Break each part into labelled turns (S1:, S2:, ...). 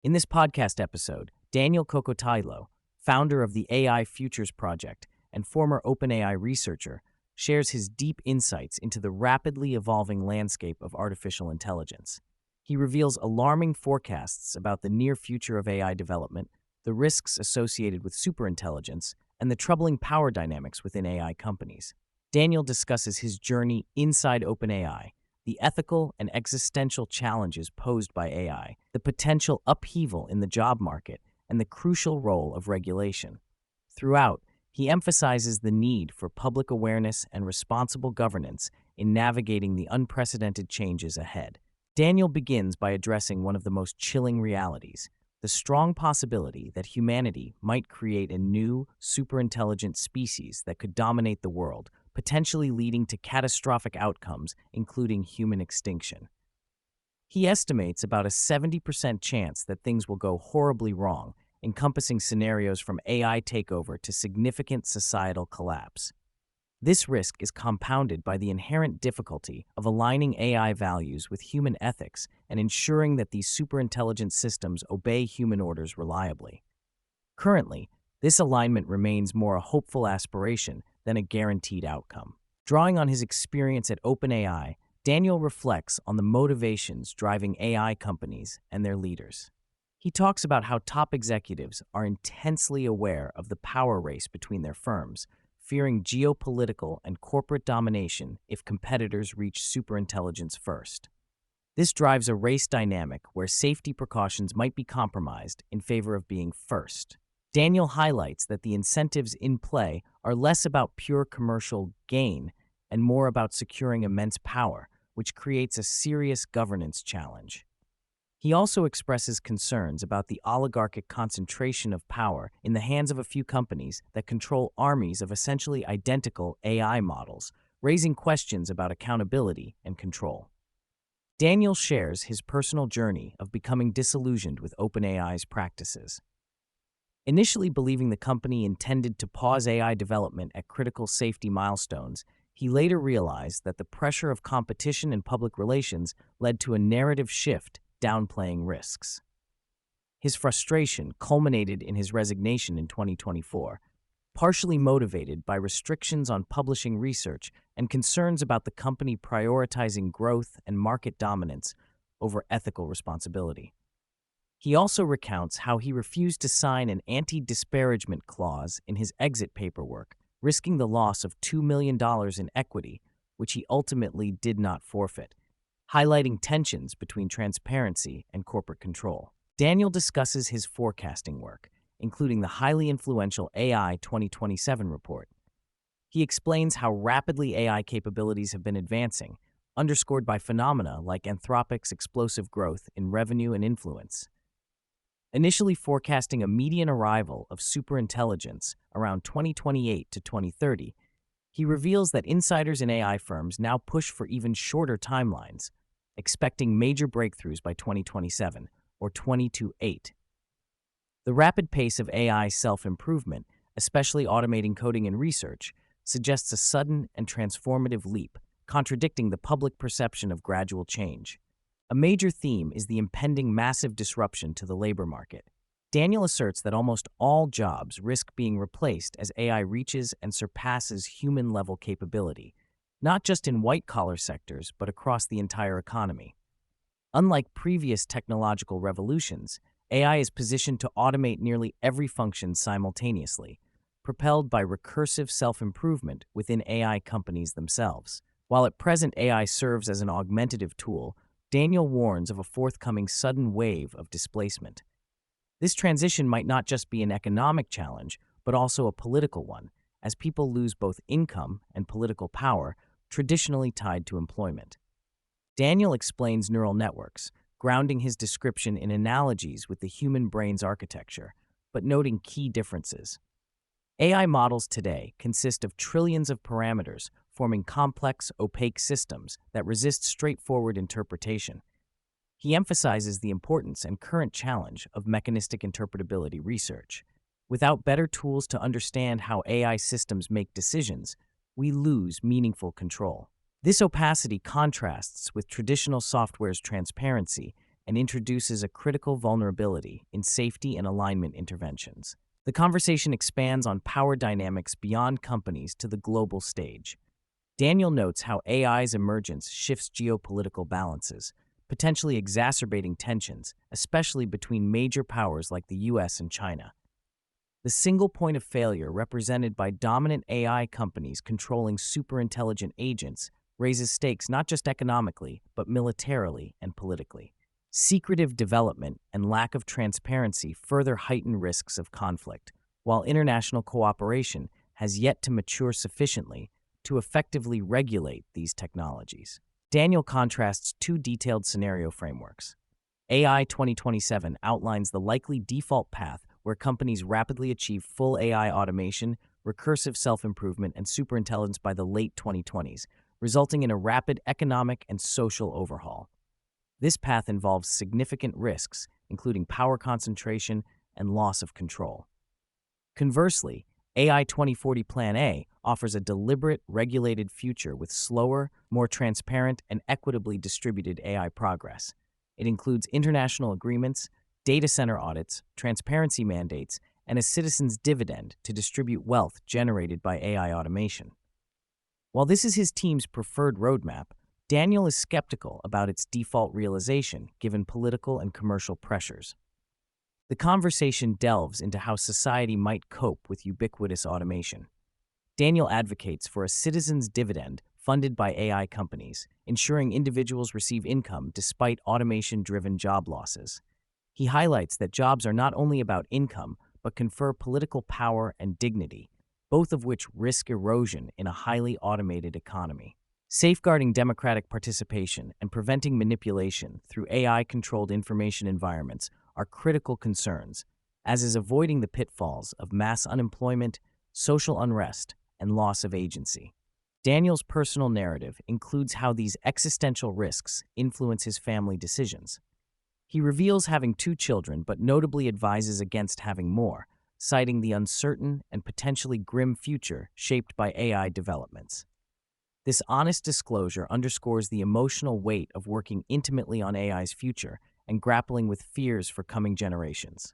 S1: In this podcast episode, Daniel Kokotajlo, founder of the AI Futures Project and former OpenAI researcher, shares his deep insights into the rapidly evolving landscape of artificial intelligence. He reveals alarming forecasts about the near future of AI development, the risks associated with superintelligence, and the troubling power dynamics within AI companies. Daniel discusses his journey inside OpenAI, the ethical and existential challenges posed by AI, the potential upheaval in the job market, and the crucial role of regulation. Throughout, he emphasizes the need for public awareness and responsible governance in navigating the unprecedented changes ahead. Daniel begins by addressing one of the most chilling realities: the strong possibility that humanity might create a new, superintelligent species that could dominate the world, potentially leading to catastrophic outcomes, including human extinction. He estimates about a 70% chance that things will go horribly wrong, encompassing scenarios from AI takeover to significant societal collapse. This risk is compounded by the inherent difficulty of aligning AI values with human ethics and ensuring that these superintelligent systems obey human orders reliably. Currently, this alignment remains more a hopeful aspiration than a guaranteed outcome. Drawing on his experience at OpenAI, Daniel reflects on the motivations driving AI companies and their leaders. He talks about how top executives are intensely aware of the power race between their firms, fearing geopolitical and corporate domination if competitors reach superintelligence first. This drives a race dynamic where safety precautions might be compromised in favor of being first. Daniel highlights that the incentives in play are less about pure commercial gain and more about securing immense power, which creates a serious governance challenge. He also expresses concerns about the oligarchic concentration of power in the hands of a few companies that control armies of essentially identical AI models, raising questions about accountability and control. Daniel shares his personal journey of becoming disillusioned with OpenAI's practices. Initially believing the company intended to pause AI development at critical safety milestones, he later realized that the pressure of competition and public relations led to a narrative shift, downplaying risks. His frustration culminated in his resignation in 2024, partially motivated by restrictions on publishing research and concerns about the company prioritizing growth and market dominance over ethical responsibility. He also recounts how he refused to sign an anti-disparagement clause in his exit paperwork, risking the loss of $2 million in equity, which he ultimately did not forfeit, highlighting tensions between transparency and corporate control. Daniel discusses his forecasting work, including the highly influential AI 2027 report. He explains how rapidly AI capabilities have been advancing, underscored by phenomena like Anthropic's explosive growth in revenue and influence. Initially forecasting a median arrival of superintelligence around 2028 to 2030, he reveals that insiders in AI firms now push for even shorter timelines, expecting major breakthroughs by 2027 or 2028. The rapid pace of AI self-improvement, especially automating coding and research, suggests a sudden and transformative leap, contradicting the public perception of gradual change. A major theme is the impending massive disruption to the labor market. Daniel asserts that almost all jobs risk being replaced as AI reaches and surpasses human-level capability, not just in white-collar sectors, but across the entire economy. Unlike previous technological revolutions, AI is positioned to automate nearly every function simultaneously, propelled by recursive self-improvement within AI companies themselves. While at present AI serves as an augmentative tool, Daniel warns of a forthcoming sudden wave of displacement. This transition might not just be an economic challenge, but also a political one, as people lose both income and political power traditionally tied to employment. Daniel explains neural networks, grounding his description in analogies with the human brain's architecture, but noting key differences. AI models today consist of trillions of parameters, forming complex, opaque systems that resist straightforward interpretation. He emphasizes the importance and current challenge of mechanistic interpretability research. Without better tools to understand how AI systems make decisions, we lose meaningful control. This opacity contrasts with traditional software's transparency and introduces a critical vulnerability in safety and alignment interventions. The conversation expands on power dynamics beyond companies to the global stage. Daniel notes how AI's emergence shifts geopolitical balances, potentially exacerbating tensions, especially between major powers like the US and China. The single point of failure represented by dominant AI companies controlling superintelligent agents raises stakes not just economically, but militarily and politically. Secretive development and lack of transparency further heighten risks of conflict, while international cooperation has yet to mature sufficiently to effectively regulate these technologies. Daniel contrasts two detailed scenario frameworks. AI 2027 outlines the likely default path where companies rapidly achieve full AI automation, recursive self-improvement, and superintelligence by the late 2020s, resulting in a rapid economic and social overhaul. This path involves significant risks, including power concentration and loss of control. Conversely, AI 2040 Plan A offers a deliberate, regulated future with slower, more transparent, and equitably distributed AI progress. It includes international agreements, data center audits, transparency mandates, and a citizen's dividend to distribute wealth generated by AI automation. While this is his team's preferred roadmap, Daniel is skeptical about its default realization given political and commercial pressures. The conversation delves into how society might cope with ubiquitous automation. Daniel advocates for a citizen's dividend funded by AI companies, ensuring individuals receive income despite automation-driven job losses. He highlights that jobs are not only about income, but confer political power and dignity, both of which risk erosion in a highly automated economy. Safeguarding democratic participation and preventing manipulation through AI-controlled information environments are critical concerns, as is avoiding the pitfalls of mass unemployment, social unrest, and loss of agency. Daniel's personal narrative includes how these existential risks influence his family decisions. He reveals having 2 children, but notably advises against having more, citing the uncertain and potentially grim future shaped by AI developments. This honest disclosure underscores the emotional weight of working intimately on AI's future and grappling with fears for coming generations.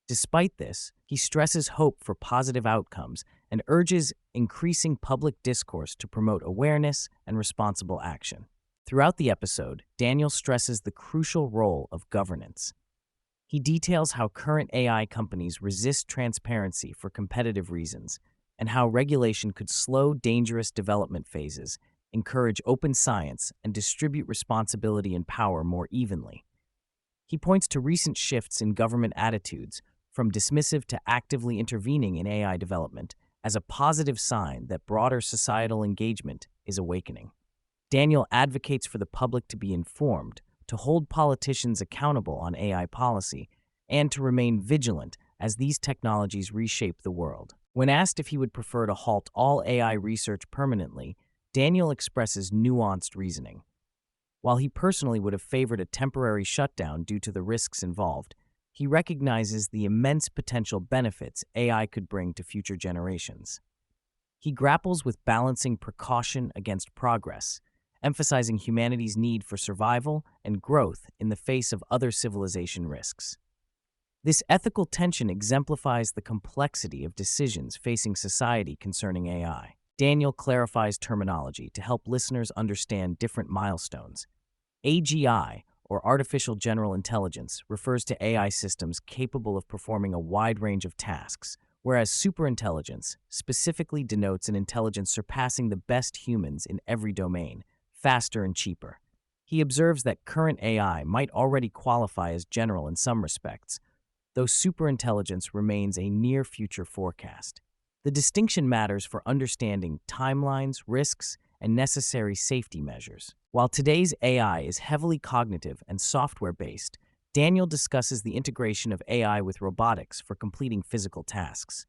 S1: Despite this, he stresses hope for positive outcomes and urges increasing public discourse to promote awareness and responsible action. Throughout the episode, Daniel stresses the crucial role of governance. He details how current AI companies resist transparency for competitive reasons, and how regulation could slow dangerous development phases, encourage open science, and distribute responsibility and power more evenly. He points to recent shifts in government attitudes, from dismissive to actively intervening in AI development, as a positive sign that broader societal engagement is awakening. Daniel advocates for the public to be informed, to hold politicians accountable on AI policy, and to remain vigilant as these technologies reshape the world. When asked if he would prefer to halt all AI research permanently, Daniel expresses nuanced reasoning. While he personally would have favored a temporary shutdown due to the risks involved, he recognizes the immense potential benefits AI could bring to future generations. He grapples with balancing precaution against progress, emphasizing humanity's need for survival and growth in the face of other civilization risks. This ethical tension exemplifies the complexity of decisions facing society concerning AI. Daniel clarifies terminology to help listeners understand different milestones. AGI, or Artificial General Intelligence, refers to AI systems capable of performing a wide range of tasks, whereas superintelligence specifically denotes an intelligence surpassing the best humans in every domain, faster and cheaper. He observes that current AI might already qualify as general in some respects, though superintelligence remains a near-future forecast. The distinction matters for understanding timelines, risks, and necessary safety measures. While today's AI is heavily cognitive and software-based, Daniel discusses the integration of AI with robotics for completing physical tasks.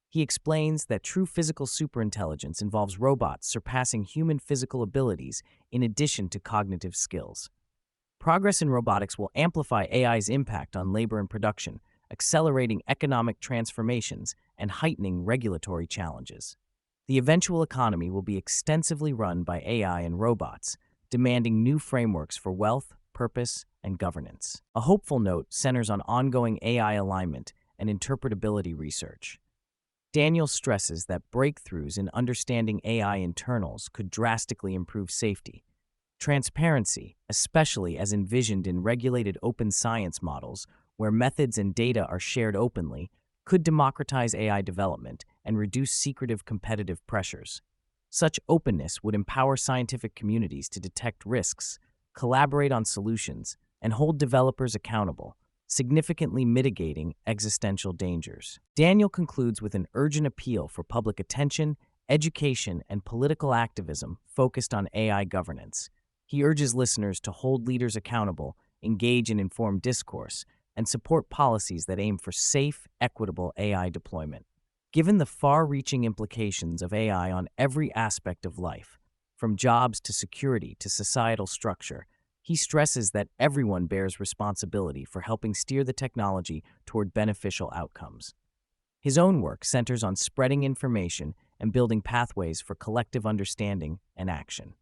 S1: He explains that true physical superintelligence involves robots surpassing human physical abilities in addition to cognitive skills. Progress in robotics will amplify AI's impact on labor and production, accelerating economic transformations and heightening regulatory challenges. The eventual economy will be extensively run by AI and robots, demanding new frameworks for wealth, purpose, and governance. A hopeful note centers on ongoing AI alignment and interpretability research. Daniel stresses that breakthroughs in understanding AI internals could drastically improve safety. Transparency, especially as envisioned in regulated open science models where methods and data are shared openly, could democratize AI development and reduce secretive competitive pressures. Such openness would empower scientific communities to detect risks, collaborate on solutions, and hold developers accountable, significantly mitigating existential dangers. Daniel concludes with an urgent appeal for public attention, education, and political activism focused on AI governance. He urges listeners to hold leaders accountable, engage in informed discourse, and support policies that aim for safe, equitable AI deployment. Given the far-reaching implications of AI on every aspect of life, from jobs to security to societal structure, he stresses that everyone bears responsibility for helping steer the technology toward beneficial outcomes. His own work centers on spreading information and building pathways for collective understanding and action.